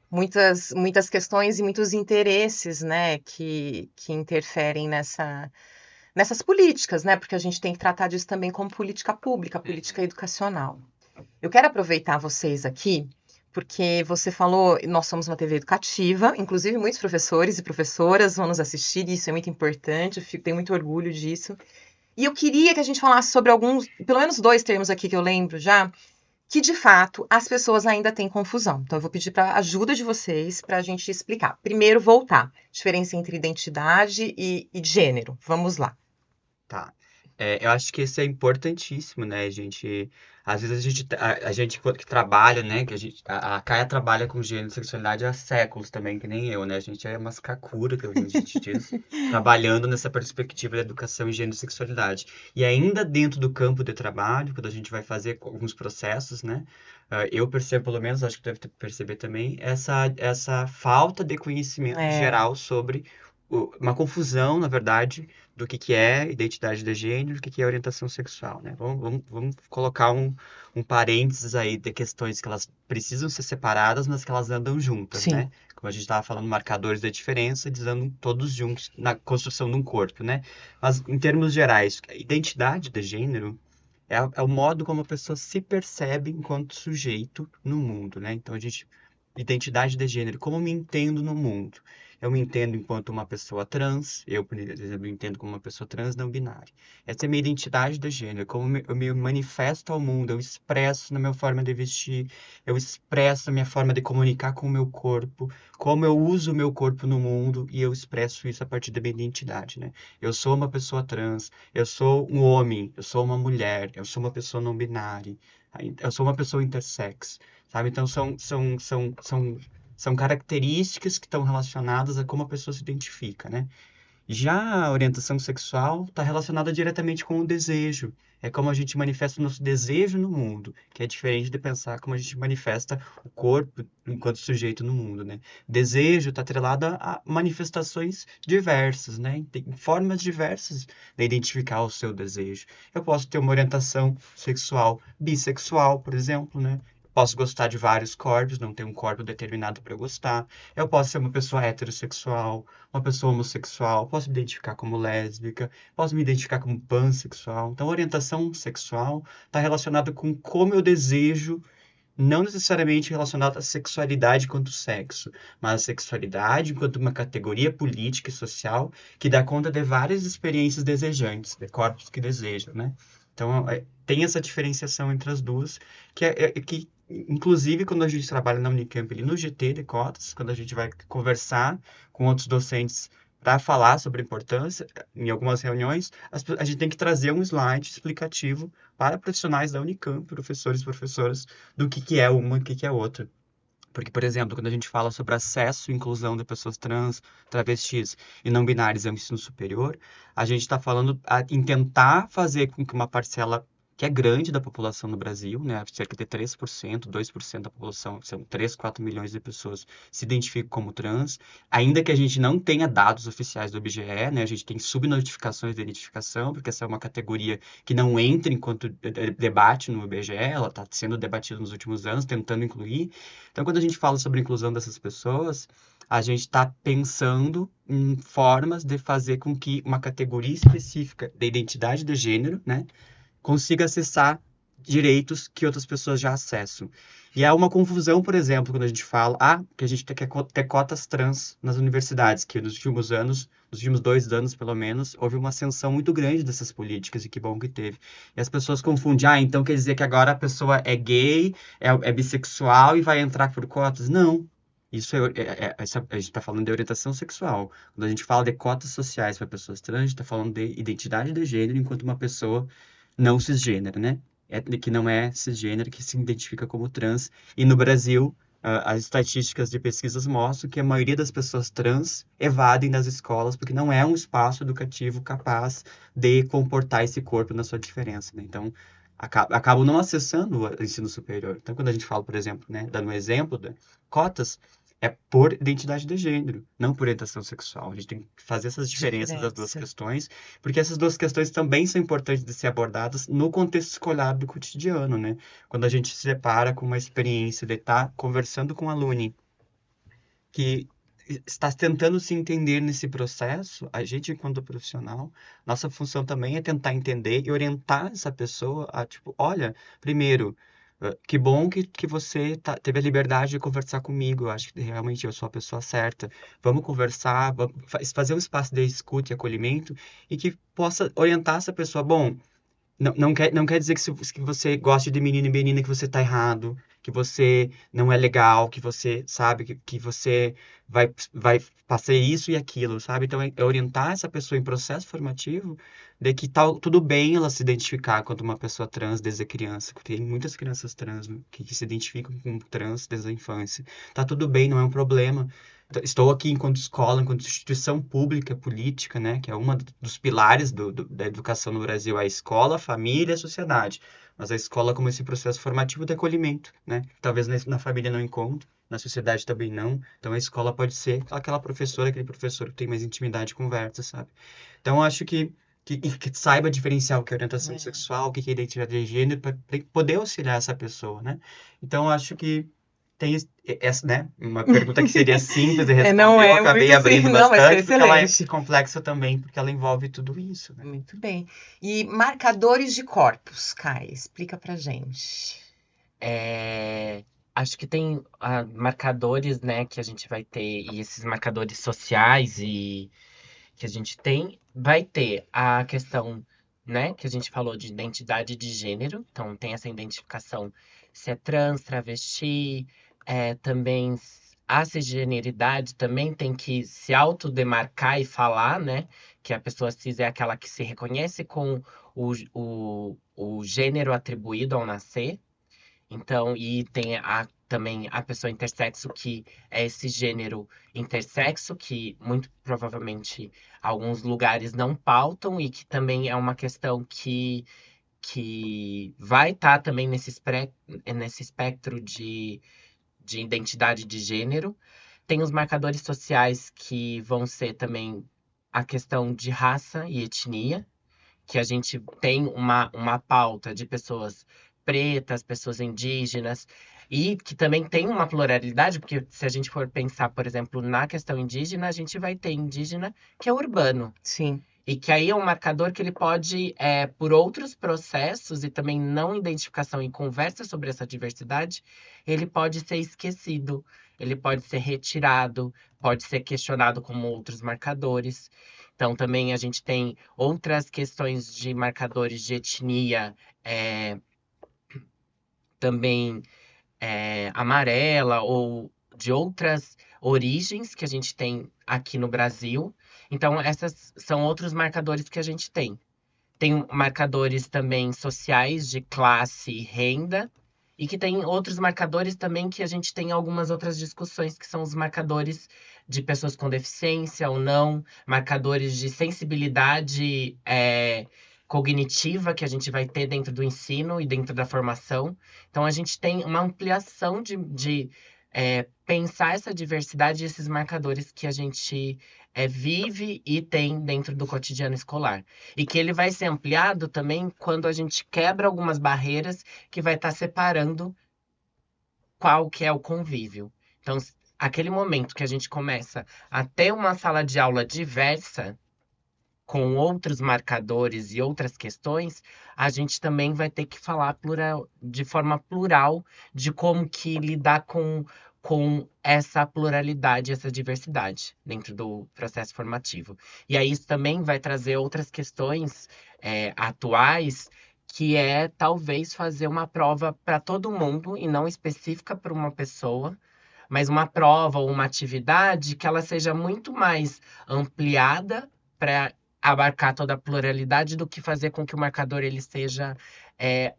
muitas questões e muitos interesses, né, que interferem nessas políticas, né? Porque a gente tem que tratar disso também como política pública, política educacional. Eu quero aproveitar vocês aqui, porque você falou, nós somos uma TV educativa, inclusive muitos professores e professoras vão nos assistir, e isso é muito importante, tenho muito orgulho disso. E eu queria que a gente falasse sobre pelo menos 2 termos aqui que eu lembro já, que de fato as pessoas ainda têm confusão. Então eu vou pedir para a ajuda de vocês para a gente explicar. Primeiro, voltar. Diferença entre identidade e gênero. Vamos lá. Tá. Eu acho que isso é importantíssimo, né, gente? Às vezes a gente que trabalha, né, a Caia trabalha com gênero e sexualidade há séculos também, que nem eu, né? A gente é umas kakura, que a gente diz, trabalhando nessa perspectiva da educação em gênero e sexualidade. E ainda dentro do campo de trabalho, quando a gente vai fazer alguns processos, né, eu percebo, pelo menos, acho que deve perceber também, essa falta de conhecimento geral sobre uma confusão, na verdade, do que é identidade de gênero e o que é orientação sexual, né? Vamos colocar um parênteses aí de questões que elas precisam ser separadas, mas que elas andam juntas, Sim. né? Como a gente estava falando, marcadores da diferença, eles andam todos juntos na construção de um corpo, né? Mas, em termos gerais, a identidade de gênero é o modo como a pessoa se percebe enquanto sujeito no mundo, né? Então, identidade de gênero, como eu me entendo no mundo. Eu me entendo enquanto uma pessoa trans, eu, por exemplo, me entendo como uma pessoa trans não binária. Essa é a minha identidade de gênero, como eu me manifesto ao mundo, eu expresso na minha forma de vestir, eu expresso a minha forma de comunicar com o meu corpo, como eu uso o meu corpo no mundo e eu expresso isso a partir da minha identidade, né? Eu sou uma pessoa trans, eu sou um homem, eu sou uma mulher, eu sou uma pessoa não binária, eu sou uma pessoa intersex, sabe? Então são características que estão relacionadas a como a pessoa se identifica, né? Já a orientação sexual está relacionada diretamente com o desejo. É como a gente manifesta o nosso desejo no mundo, que é diferente de pensar como a gente manifesta o corpo enquanto sujeito no mundo, né? Desejo está atrelado a manifestações diversas, né? Tem formas diversas de identificar o seu desejo. Eu posso ter uma orientação sexual bissexual, por exemplo, né? Posso gostar de vários corpos, não ter um corpo determinado para eu gostar. Eu posso ser uma pessoa heterossexual, uma pessoa homossexual, posso me identificar como lésbica, posso me identificar como pansexual. Então, a orientação sexual está relacionada com como eu desejo, não necessariamente relacionada à sexualidade enquanto sexo, mas a sexualidade enquanto uma categoria política e social que dá conta de várias experiências desejantes, de corpos que desejam, né? Então, tem essa diferenciação entre as duas, que inclusive, quando a gente trabalha na Unicamp, ali no GT de cotas, quando a gente vai conversar com outros docentes para falar sobre a importância, em algumas reuniões, a gente tem que trazer um slide explicativo para profissionais da Unicamp, professores e professoras, do que é uma e o que é outra. Porque, por exemplo, quando a gente fala sobre acesso e inclusão de pessoas trans, travestis e não binárias ao ensino superior, a gente está falando em tentar fazer com que uma parcela que é grande da população no Brasil, né, cerca de 3%, 2% da população, são 3, 4 milhões de pessoas, se identificam como trans, ainda que a gente não tenha dados oficiais do IBGE, né, a gente tem subnotificações de identificação, porque essa é uma categoria que não entra enquanto debate no IBGE, ela está sendo debatida nos últimos anos, tentando incluir. Então, quando a gente fala sobre a inclusão dessas pessoas, a gente está pensando em formas de fazer com que uma categoria específica de identidade de gênero, né, consiga acessar direitos que outras pessoas já acessam. E há uma confusão, por exemplo, quando a gente fala que a gente quer ter cotas trans nas universidades, que nos últimos anos, nos últimos 2 anos, pelo menos, houve uma ascensão muito grande dessas políticas, e que bom que teve. E as pessoas confundem, então quer dizer que agora a pessoa é gay, é bissexual e vai entrar por cotas? Não. Isso a gente está falando de orientação sexual. Quando a gente fala de cotas sociais para pessoas trans, a gente está falando de identidade de gênero enquanto uma pessoa não cisgênera, né? Que não é cisgênero, que se identifica como trans. E no Brasil, as estatísticas de pesquisas mostram que a maioria das pessoas trans evadem das escolas porque não é um espaço educativo capaz de comportar esse corpo na sua diferença, né? Então, acabam não acessando o ensino superior. Então, quando a gente fala, por exemplo, né, dando um exemplo de cotas, é por identidade de gênero, não por orientação sexual. A gente tem que fazer essas diferenças das duas questões, porque essas duas questões também são importantes de ser abordadas no contexto escolar do cotidiano, né? Quando a gente se depara com uma experiência de estar conversando com um aluno que está tentando se entender nesse processo, a gente, enquanto profissional, nossa função também é tentar entender e orientar essa pessoa a, tipo, olha, primeiro, que bom que você teve a liberdade de conversar comigo. Eu acho que realmente eu sou a pessoa certa. Vamos conversar, vamos fazer um espaço de escuta e acolhimento e que possa orientar essa pessoa. Bom, não quer dizer que você goste de menino e menina que você tá errado, que você não é legal, que você sabe que você vai fazer isso e aquilo, sabe? Então é orientar essa pessoa em processo formativo de que tudo bem ela se identificar quanto uma pessoa trans desde criança. Tem muitas crianças trans, né, que se identificam com trans desde a infância. Tá tudo bem, não é um problema. Estou aqui enquanto escola, enquanto instituição pública, política, né, que é uma dos pilares da educação no Brasil, a escola, a família e a sociedade. Mas a escola como esse processo formativo de acolhimento, né? Talvez na família não encontre, na sociedade também não. Então a escola pode ser aquela professora, aquele professor que tem mais intimidade e conversa, sabe? Então eu acho que saiba diferenciar o que é orientação sexual, o que é identidade de gênero, para poder auxiliar essa pessoa, né? Então eu acho que tem essa, né? Uma pergunta que seria simples de responder, não é eu acabei muito abrindo simples, não, mas foi bastante, porque ela é excelente. complexa também, porque ela envolve tudo isso, né? Muito bem. E marcadores de corpos, Kai, explica pra gente. Acho que tem marcadores, né, que a gente vai ter, e esses marcadores sociais e que a gente tem, vai ter a questão, né, que a gente falou de identidade de gênero, então tem essa identificação se é trans, travesti, também a cisgeneridade também tem que se autodemarcar e falar, né, que a pessoa cis é aquela que se reconhece com o gênero atribuído ao nascer. Então, e tem também a pessoa intersexo, que é esse gênero intersexo, que muito provavelmente alguns lugares não pautam, e que também é uma questão que vai estar também nesse espectro de identidade de gênero. Tem os marcadores sociais, que vão ser também a questão de raça e etnia, que a gente tem uma pauta de pessoas pretas, pessoas indígenas, e que também tem uma pluralidade, porque se a gente for pensar, por exemplo, na questão indígena, a gente vai ter indígena que é urbano. Sim. E que aí é um marcador que ele pode, por outros processos e também não identificação e conversa sobre essa diversidade, ele pode ser esquecido, ele pode ser retirado, pode ser questionado como outros marcadores. Então, também a gente tem outras questões de marcadores de etnia, também amarela, ou de outras origens que a gente tem aqui no Brasil. Então, esses são outros marcadores que a gente tem. Tem marcadores também sociais de classe e renda, e que tem outros marcadores também que a gente tem algumas outras discussões, que são os marcadores de pessoas com deficiência ou não, marcadores de sensibilidade cognitiva que a gente vai ter dentro do ensino e dentro da formação. Então, a gente tem uma ampliação de pensar essa diversidade e esses marcadores que a gente vive e tem dentro do cotidiano escolar. E que ele vai ser ampliado também quando a gente quebra algumas barreiras que vai estar separando qual que é o convívio. Então, aquele momento que a gente começa a ter uma sala de aula diversa, com outros marcadores e outras questões, a gente também vai ter que falar de forma plural de como que lidar com essa pluralidade, essa diversidade dentro do processo formativo. E aí isso também vai trazer outras questões atuais, que é talvez fazer uma prova para todo mundo e não específica para uma pessoa, mas uma prova ou uma atividade que ela seja muito mais ampliada para abarcar toda a pluralidade do que fazer com que o marcador ele seja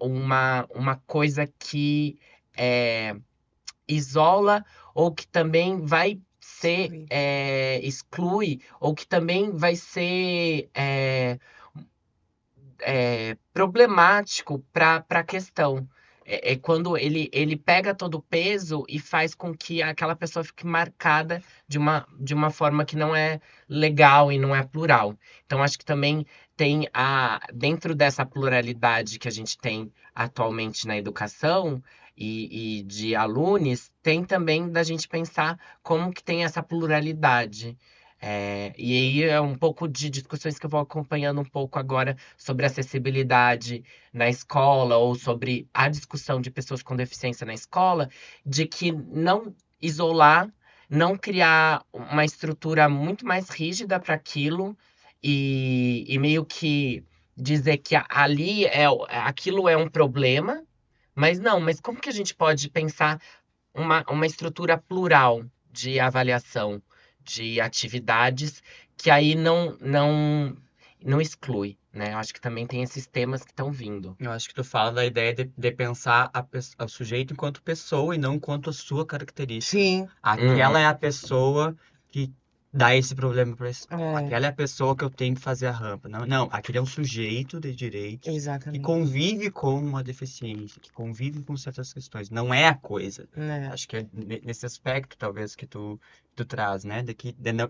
uma coisa que isola ou que também vai ser exclui ou que também vai ser problemático para a questão. É quando ele pega todo o peso e faz com que aquela pessoa fique marcada de uma forma que não é legal e não é plural. Então, acho que também tem dentro dessa pluralidade que a gente tem atualmente na educação e de alunos, tem também da gente pensar como que tem essa pluralidade. E aí é um pouco de discussões que eu vou acompanhando um pouco agora sobre acessibilidade na escola ou sobre a discussão de pessoas com deficiência na escola, de que não isolar, não criar uma estrutura muito mais rígida para aquilo e meio que dizer que ali aquilo é um problema, mas como que a gente pode pensar uma estrutura plural de avaliação de atividades que aí não exclui, né? Eu acho que também tem esses temas que estão vindo. Eu acho que tu fala da ideia de pensar o sujeito enquanto pessoa e não enquanto a sua característica. Sim. Aquela é a pessoa que dá esse problema para esse. É. Aquela é a pessoa que eu tenho que fazer a rampa. Não, aquele é um sujeito de direitos que Exatamente. convive com uma deficiência, que convive com certas questões. Não é a coisa. Acho que é nesse aspecto, talvez, que tu traz, né?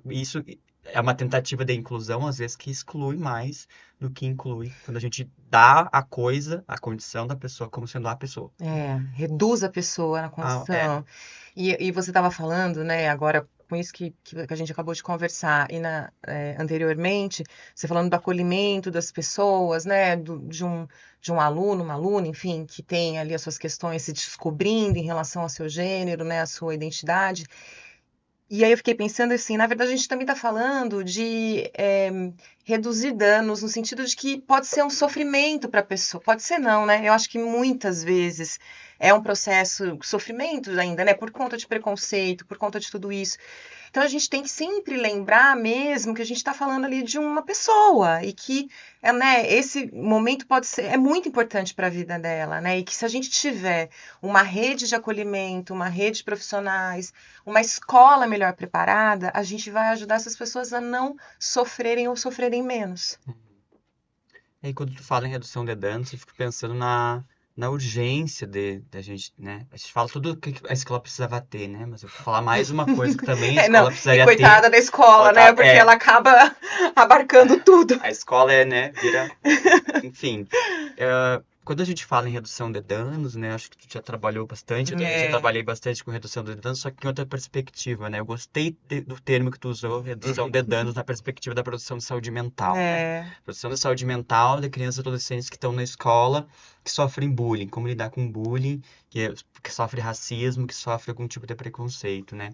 Isso é uma tentativa de inclusão, às vezes, que exclui mais do que inclui. Quando a gente dá a coisa, a condição da pessoa como sendo a pessoa. Reduz a pessoa na condição. E você estava falando, né, agora com isso que a gente acabou de conversar, e anteriormente, você falando do acolhimento das pessoas, né, de um aluno, uma aluna, enfim, que tem ali as suas questões se descobrindo em relação ao seu gênero, né, a sua identidade. E aí eu fiquei pensando assim, na verdade a gente também está falando de reduzir danos, no sentido de que pode ser um sofrimento para a pessoa, pode ser não, né? Eu acho que muitas vezes é um processo de sofrimento ainda, né? Por conta de preconceito, por conta de tudo isso. Então a gente tem que sempre lembrar mesmo que a gente está falando ali de uma pessoa e que esse momento é muito importante para a vida dela, né? E que se a gente tiver uma rede de acolhimento, uma rede de profissionais, uma escola melhor preparada, a gente vai ajudar essas pessoas a não sofrerem ou sofrerem menos. E aí, quando tu fala em redução de danos, eu fico pensando na urgência da gente, né? A gente fala tudo que a escola precisava ter, né? Mas eu vou falar mais uma coisa que também a escola precisaria ter. Coitada da escola, né? Porque ela acaba abarcando tudo. A escola vira... Enfim, quando a gente fala em redução de danos, né? Acho que tu já trabalhou bastante, eu também já trabalhei bastante com redução de danos, só que em outra perspectiva, né? Eu gostei do termo que tu usou, redução de danos, na perspectiva da produção de saúde mental. Produção de saúde mental de crianças e adolescentes que estão na escola, que sofrem bullying, como lidar com bullying, que sofre racismo, que sofre algum tipo de preconceito, né?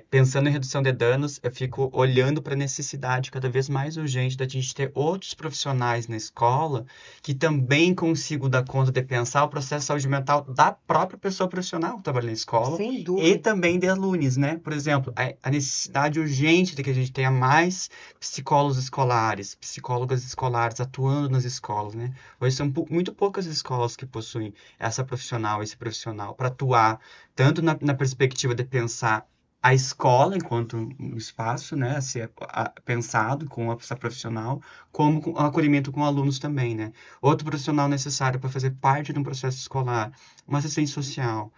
Pensando em redução de danos, eu fico olhando para a necessidade cada vez mais urgente da gente ter outros profissionais na escola que também consigam dar conta de pensar o processo de saúde mental da própria pessoa profissional que trabalha na escola. Sem dúvida. E também de alunos, né? Por exemplo, a necessidade urgente de que a gente tenha mais psicólogos escolares, psicólogas escolares atuando nas escolas, né? Hoje são muito poucas escolas que possuem esse profissional para atuar tanto na perspectiva de pensar a escola enquanto um espaço, né, a ser pensado com essa profissional, como com acolhimento com alunos também, né? Outro profissional necessário para fazer parte de um processo escolar, uma assistente social,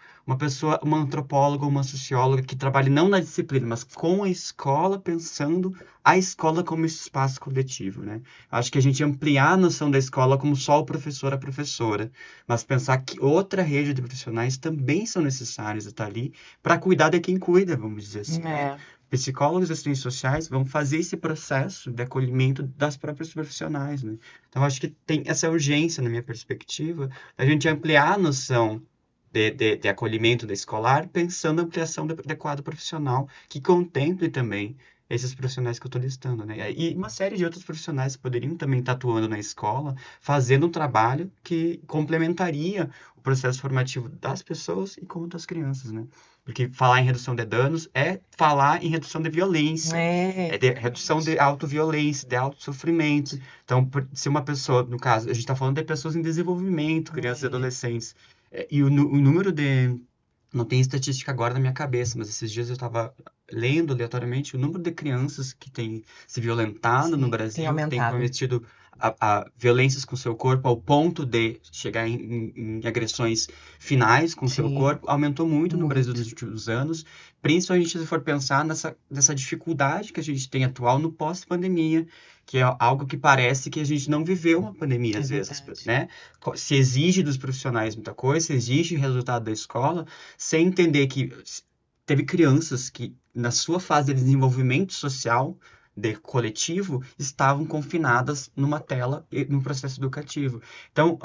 uma antropóloga ou uma socióloga que trabalhe não na disciplina, mas com a escola, pensando a escola como esse espaço coletivo, né? Acho que a gente ampliar a noção da escola como só o professor, a professora, mas pensar que outra rede de profissionais também são necessários estar ali para cuidar de quem cuida, vamos dizer assim. psicólogos e assistentes sociais vão fazer esse processo de acolhimento das próprias profissionais, né? Então, acho que tem essa urgência, na minha perspectiva, a gente ampliar a noção de acolhimento da escolar, pensando na ampliação do quadro profissional, que contemple também esses profissionais que eu estou listando, né? E uma série de outros profissionais que poderiam também estar atuando na escola, fazendo um trabalho que complementaria o processo formativo das pessoas e como das crianças, né? Porque falar em redução de danos é falar em redução de violência, é de redução de autoviolência, de autossofrimento. Então, se uma pessoa, no caso, a gente está falando de pessoas em desenvolvimento, crianças e adolescentes, e o número de... Não tem estatística agora na minha cabeça, mas esses dias eu estava lendo aleatoriamente o número de crianças que têm se violentado no Sim, Brasil, tem que têm aumentado. cometido a violências com seu corpo ao ponto de chegar em agressões finais com seu Sim, corpo, aumentou muito no Brasil muito. nos últimos anos, principalmente se for pensar nessa dificuldade que a gente tem atual no pós-pandemia, que é algo que parece que a gente não viveu uma pandemia, É às vezes, verdade. né? Se exige dos profissionais muita coisa, se exige o resultado da escola, sem entender que teve crianças que, na sua fase de desenvolvimento social, de coletivo, estavam confinadas numa tela e no processo educativo. Então,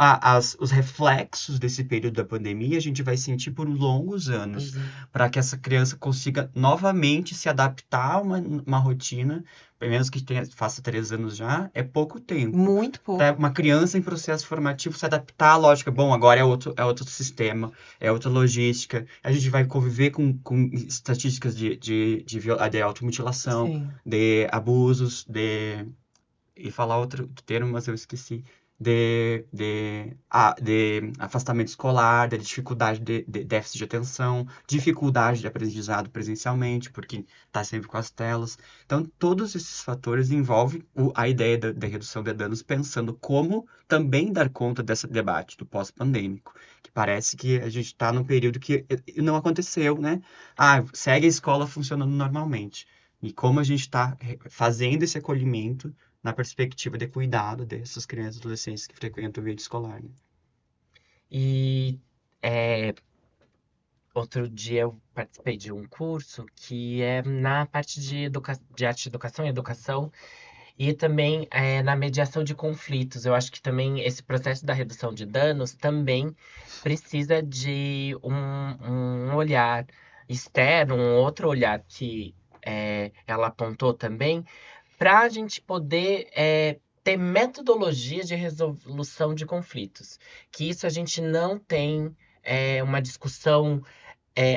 os reflexos desse período da pandemia a gente vai sentir por longos anos, para que essa criança consiga novamente se adaptar a uma rotina, pelo menos que faça 3 anos já, é pouco tempo. Muito pouco. Para uma criança em processo formativo se adaptar à lógica, bom, agora é outro sistema, é outra logística, a gente vai conviver com estatísticas de automutilação, Sim. de abusos, e falar outro termo, mas eu esqueci, de afastamento escolar, de dificuldade de déficit de atenção, dificuldade de aprendizado presencialmente, porque está sempre com as telas. Então, todos esses fatores envolvem a ideia da redução de danos, pensando como também dar conta desse debate do pós-pandêmico, que parece que a gente está num período que não aconteceu, né? Segue a escola funcionando normalmente. E como a gente está fazendo esse acolhimento na perspectiva de cuidado dessas crianças e adolescentes que frequentam o ambiente escolar, né? E outro dia eu participei de um curso que é na parte de arte de educação e educação, e também na mediação de conflitos. Eu acho que também esse processo da redução de danos também precisa de um olhar externo, um outro olhar que ela apontou também, para a gente poder ter metodologias de resolução de conflitos. Que isso a gente não tem uma discussão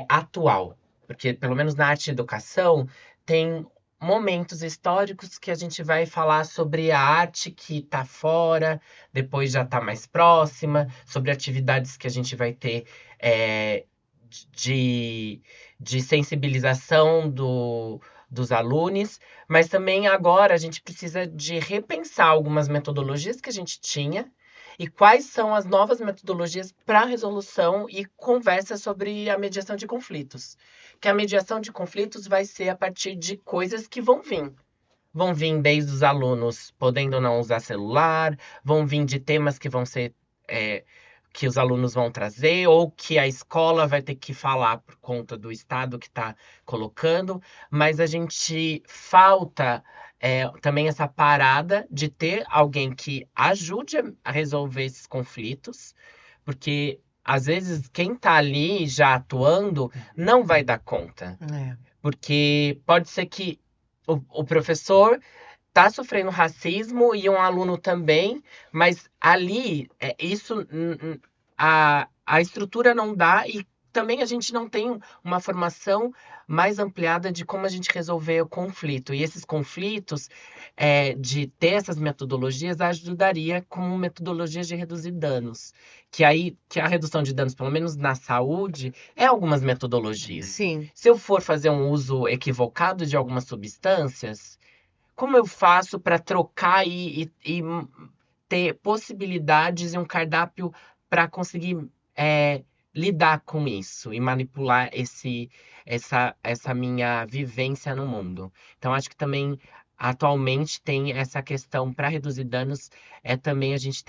atual. Porque, pelo menos na arte e educação, tem momentos históricos que a gente vai falar sobre a arte que está fora, depois já está mais próxima, sobre atividades que a gente vai ter de sensibilização dos alunos, mas também agora a gente precisa de repensar algumas metodologias que a gente tinha e quais são as novas metodologias para resolução e conversa sobre a mediação de conflitos. Que a mediação de conflitos vai ser a partir de coisas que vão vir. Vão vir desde os alunos podendo ou não usar celular, vão vir de temas que vão ser que os alunos vão trazer, ou que a escola vai ter que falar por conta do Estado que está colocando, mas a gente falta também essa parada de ter alguém que ajude a resolver esses conflitos, porque às vezes quem está ali já atuando não vai dar conta. Porque pode ser que o professor está sofrendo racismo e um aluno também, mas ali a estrutura não dá e também a gente não tem uma formação mais ampliada de como a gente resolver o conflito. E esses conflitos, de ter essas metodologias, ajudaria como metodologias de reduzir danos. Que a redução de danos, pelo menos na saúde, é algumas metodologias. Sim. Se eu for fazer um uso equivocado de algumas substâncias, como eu faço para trocar e ter possibilidades e um cardápio para conseguir lidar com isso e manipular essa minha vivência no mundo? Então, acho que também, atualmente, tem essa questão para reduzir danos, também a gente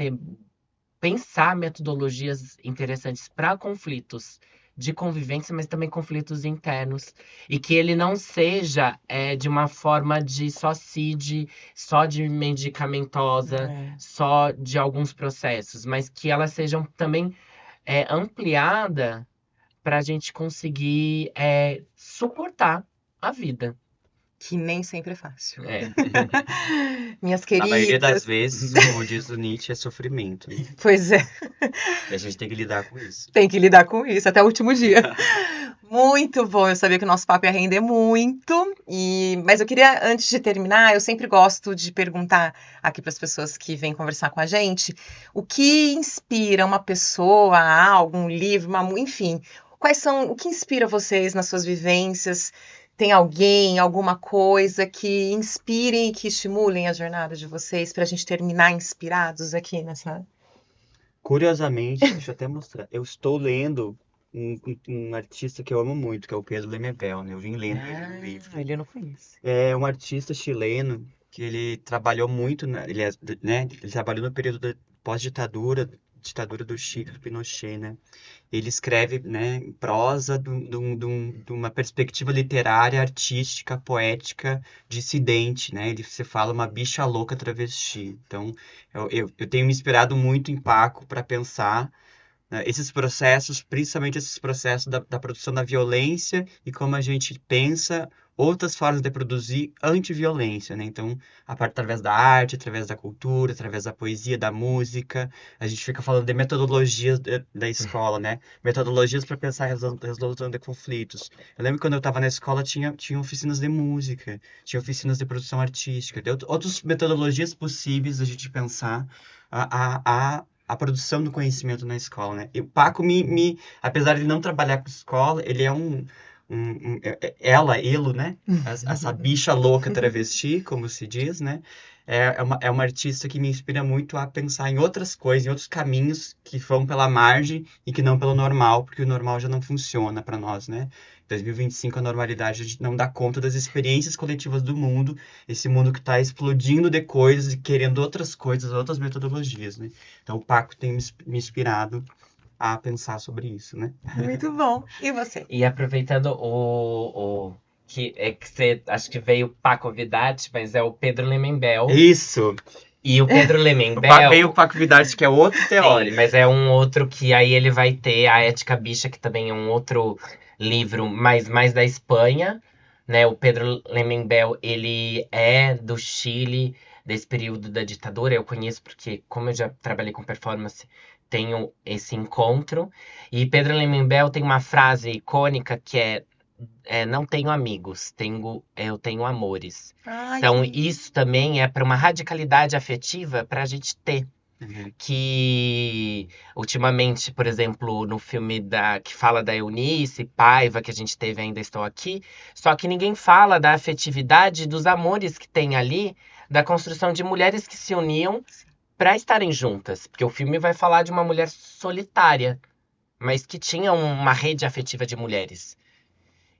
pensar metodologias interessantes para conflitos de convivência, mas também conflitos internos. E que ele não seja de uma forma de só CID, só de medicamentosa, É. só de alguns processos, mas que elas sejam também ampliada para a gente conseguir suportar a vida. Que nem sempre é fácil. É. Minhas Na maioria das queridas. vezes, como diz o Nietzsche, é sofrimento, né? Pois é, E a gente tem que lidar com isso. tem que lidar com isso até o último dia. Muito bom, eu sabia que o nosso papo ia render muito. Mas eu queria, antes de terminar, eu sempre gosto de perguntar aqui para as pessoas que vêm conversar com a gente, o que inspira uma pessoa, algum livro, enfim, o que inspira vocês nas suas vivências? Tem alguém, alguma coisa que inspirem e que estimulem a jornada de vocês para a gente terminar inspirados aqui nessa. Curiosamente, deixa eu até mostrar. Eu estou lendo um artista que eu amo muito, que é o Pedro Lemebel, né? Eu vim lendo ele no livro. Ele eu não conheço. É um artista chileno que ele trabalhou muito, né? Ele trabalhou no período da pós-ditadura, ditadura do Chico Pinochet, né? Ele escreve, né, em prosa de uma perspectiva literária, artística, poética, dissidente, né? Ele se fala uma bicha louca travesti. Então, eu tenho me inspirado muito em Paco para pensar, né, esses processos, principalmente esses processos da produção da violência e como a gente pensa outras formas de produzir antiviolência, né? Então, através da arte, através da cultura, através da poesia, da música, a gente fica falando de metodologias da escola, né? Metodologias para pensar a resolução de conflitos. Eu lembro que quando eu estava na escola tinha oficinas de música, tinha oficinas de produção artística, outras metodologias possíveis a gente pensar a produção do conhecimento na escola, né? E o Paco apesar de não trabalhar com escola, ele é ele, né? Essa bicha louca travesti, como se diz, né? É uma artista que me inspira muito a pensar em outras coisas, em outros caminhos que vão pela margem e que não pelo normal, porque o normal já não funciona para nós, né? Em 2025, a normalidade, a gente não dá conta das experiências coletivas do mundo, esse mundo que está explodindo de coisas e querendo outras coisas, outras metodologias, né? Então, o Paco tem me inspirado a pensar sobre isso, né? Muito bom. E você? E aproveitando que você acho que veio para convidar, mas é o Pedro Lemembel. Isso! E o Pedro Lemembel. Veio o Paco Vidarte, que é outro teórico. Sim, mas é um outro que aí ele vai ter a Ética Bicha, que também é um outro livro mais da Espanha, né? O Pedro Lemembel, ele é do Chile, desse período da ditadura. Eu conheço porque, como eu já trabalhei com performance, tenho esse encontro. E Pedro Lemembel tem uma frase icônica que não tenho amigos, eu tenho amores. Ai, Então, isso também é para uma radicalidade afetiva para a gente ter. Uhum. Que ultimamente, por exemplo, no filme que fala da Eunice Paiva, que a gente teve Ainda Estou Aqui, só que ninguém fala da afetividade, dos amores que tem ali, da construção de mulheres que se uniam para estarem juntas. Porque o filme vai falar de uma mulher solitária, mas que tinha uma rede afetiva de mulheres.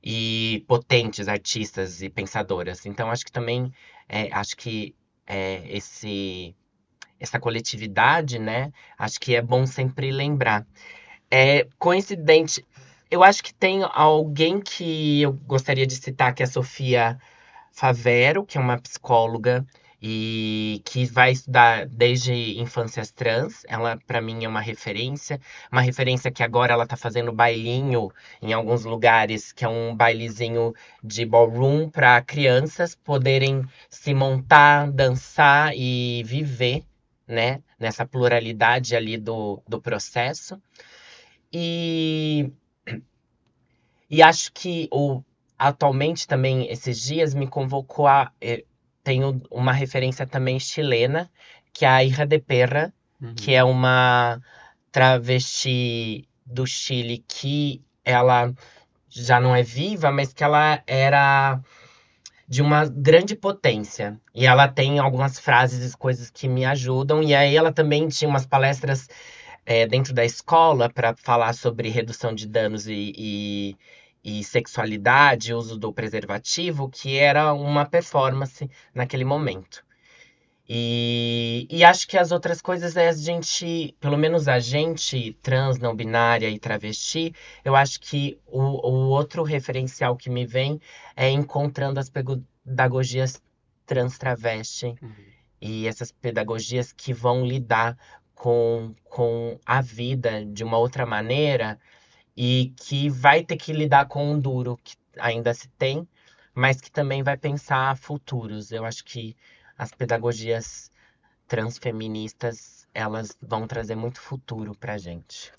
E potentes artistas e pensadoras. Então, acho que também, essa coletividade, né? Acho que é bom sempre lembrar. É coincidente, eu acho que tem alguém que eu gostaria de citar, que é a Sofia Favero, que é uma psicóloga e que vai estudar desde infâncias trans. Ela, para mim, é uma referência que agora ela está fazendo bailinho em alguns lugares, que é um bailezinho de ballroom para crianças poderem se montar, dançar e viver, né, nessa pluralidade ali do processo. E acho que atualmente também, esses dias, me convocou tenho uma referência também chilena, que é a Hija de Perra, que é uma travesti do Chile que ela já não é viva, mas que ela era de uma grande potência. E ela tem algumas frases e coisas que me ajudam. E aí ela também tinha umas palestras dentro da escola para falar sobre redução de danos e sexualidade, uso do preservativo, que era uma performance naquele momento. E acho que as outras coisas é a gente, pelo menos a gente, trans, não binária e travesti, eu acho que o outro referencial que me vem é encontrando as pedagogias trans travesti e essas pedagogias que vão lidar com a vida de uma outra maneira e que vai ter que lidar com um duro que ainda se tem, mas que também vai pensar futuros. Eu acho que as pedagogias transfeministas, elas vão trazer muito futuro pra gente.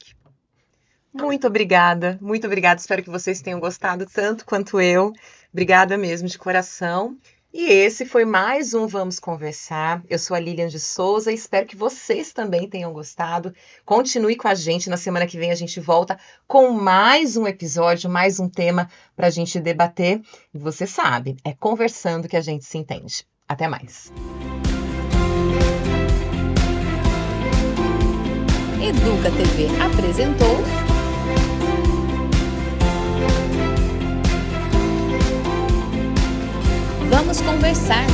Muito obrigada, muito obrigada. Espero que vocês tenham gostado tanto quanto eu. Obrigada mesmo, de coração. E esse foi mais um Vamos Conversar. Eu sou a Lilian de Souza e espero que vocês também tenham gostado. Continue com a gente. Na semana que vem a gente volta com mais um episódio, mais um tema para a gente debater. E você sabe, é conversando que a gente se entende. Até mais. Educa TV apresentou Vamos Conversar.